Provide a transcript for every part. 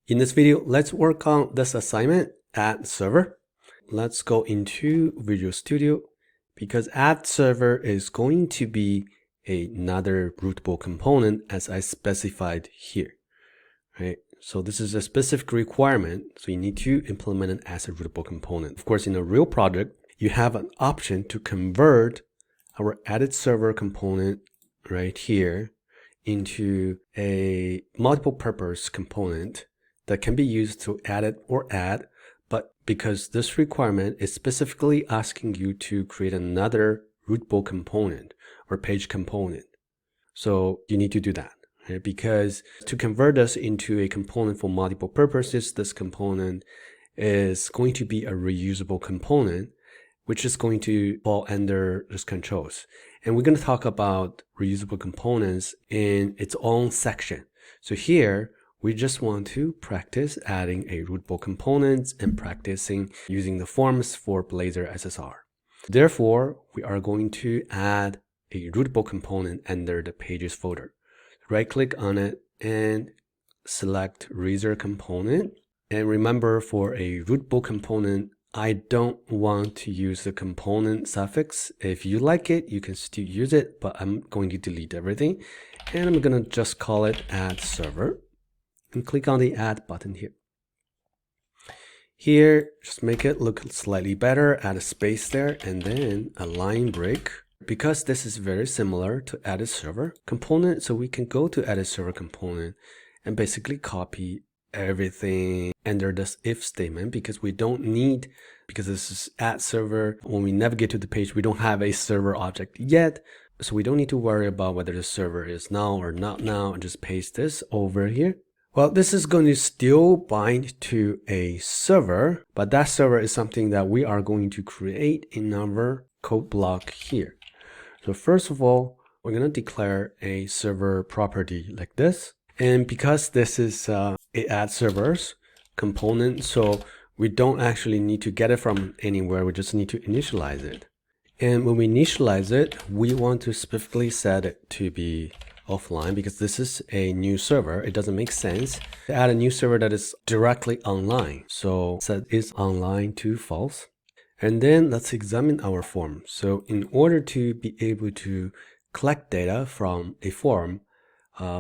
In this video, let's work on this assignment, add server. Let's go into Visual Studio because add server is going to be another rootable component as I specified here, right? So this is a specific requirement. So you need to implement it as a rootable component. Of course, in a real project, you have an option to convert our added server component right here into a multiple purpose component that can be used to edit or add, but because this requirement is specifically asking you to create another rootable component or page component. So you need to do that, right? Because to convert this into a component for multiple purposes, this component is going to be a reusable component, which is going to fall under this controls. And we're going to talk about reusable components in its own section. So here, we just want to practice adding a rootable components and practicing using the forms for Blazor SSR. Therefore, we are going to add a rootable component under the pages folder. Right click on it and select Razor component. And remember, for a rootable component, I don't want to use the component suffix. If you like it, you can still use it, but I'm going to delete everything. And I'm going to just call it add server. And click on the add button here. Here, just make it look slightly better, add a space there, and then a line break. Because this is very similar to added server component, so we can go to added server component and basically copy everything under this if statement because we don't need, because this is add server, when we navigate to the page, we don't have a server object yet. So we don't need to worry about whether the server is now or not now, and just paste this over here. Well, this is going to still bind to a server, but that server is something that we are going to create in our code block here. So first of all, we're going to declare a server property like this. And because this is a add servers component, so we don't actually need to get it from anywhere. We just need to initialize it. And when we initialize it, we want to specifically set it to be offline because this is a new server. It doesn't make sense to add a new server that is directly online. So set is online to false. And then let's examine our form. So in order to be able to collect data from a form,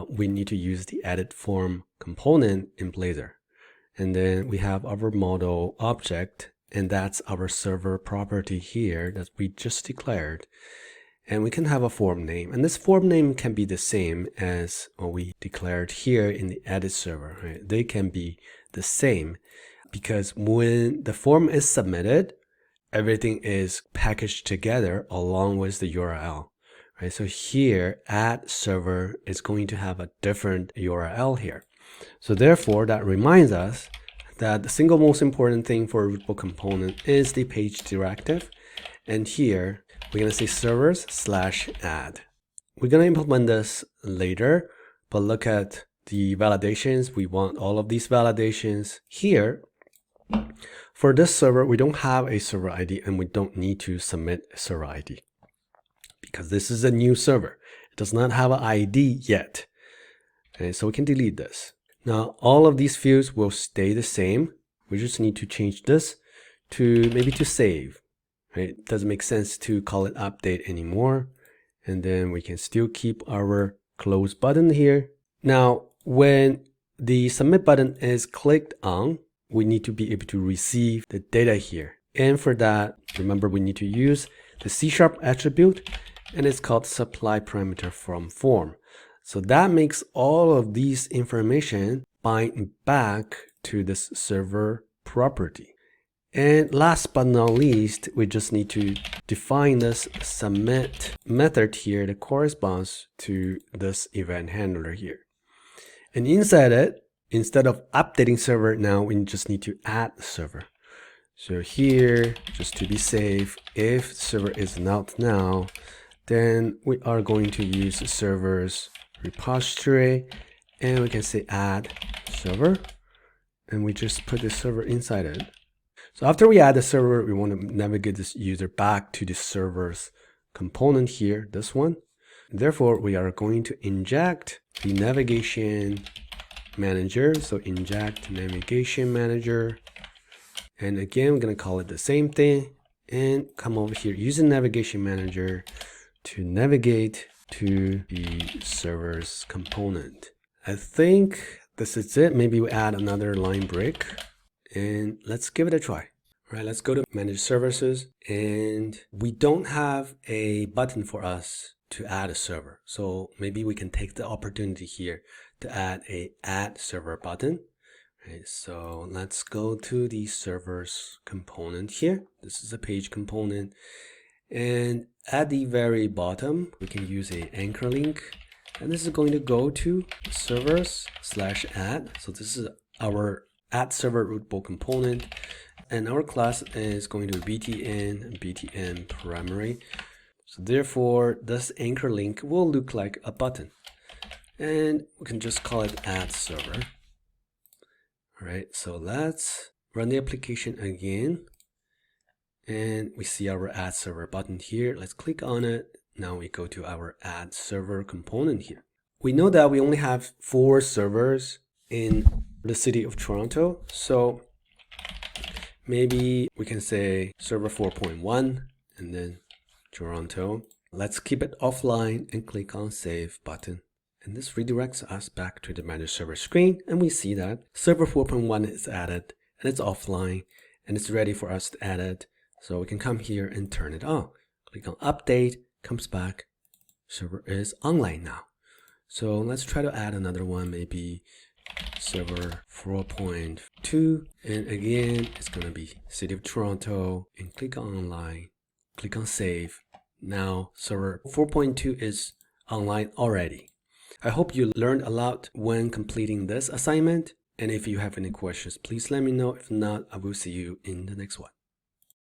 we need to use the edit form component in Blazor. And then we have our model object, and that's our server property here that we just declared. And we can have a form name, and this form name can be the same as what we declared here in the edit server, right? They can be the same because when the form is submitted, everything is packaged together along with the URL, right? So here, add server is going to have a different URL here. So therefore, that reminds us that the single most important thing for a rootable component is the page directive. And here, we're going to say servers/add. We're going to implement this later, but look at the validations. We want all of these validations here. For this server, we don't have a server ID and we don't need to submit a server ID because this is a new server. It does not have an ID yet. Okay, so we can delete this. Now, all of these fields will stay the same. We just need to change this to maybe to save. Right? It doesn't make sense to call it update anymore. And then we can still keep our close button here. Now, when the submit button is clicked on, we need to be able to receive the data here. And for that, remember, we need to use the C# attribute, and it's called supply parameter from form. So that makes all of these information bind back to this server property. And last but not least, we just need to define this submit method here that corresponds to this event handler here. And inside it, instead of updating server, now we just need to add server. So here, just to be safe, if server is not now, then we are going to use server's repository, and we can say add server, and we just put the server inside it. So after we add the server, we want to navigate this user back to the server's component here, this one. Therefore, we are going to inject the navigation manager. So inject navigation manager. And again, we're going to call it the same thing and come over here using navigation manager to navigate to the server's component. I think this is it. Maybe we add another line break and let's give it a try. All right, let's go to manage services, and we don't have a button for us to add a server. So maybe we can take the opportunity here to add a add server button. Right, so let's go to the servers component here. This is a page component, and at the very bottom we can use a anchor link, and this is going to go to servers/add. So this is our add server rootable component, and our class is going to be btn primary. So therefore this anchor link will look like a button, and we can just call it add server. All right, so let's run the application again, and we see our add server button here. Let's click on it. Now we go to our add server component here. We know that we only have 4 servers in the city of Toronto, so maybe we can say server 4.1 and then Toronto. Let's keep it offline and click on save button. And this redirects us back to the manage server screen, and we see that server 4.1 is added and it's offline and it's ready for us to add it. So we can come here and turn it on. Click on update, comes back, server is online now. So let's try to add another one, maybe server 4.2, and again it's going to be city of Toronto, and click on online, click on save. Now server 4.2 is online already. I hope you learned a lot when completing this assignment, and if you have any questions, please let me know. If not, I will see you in the next one.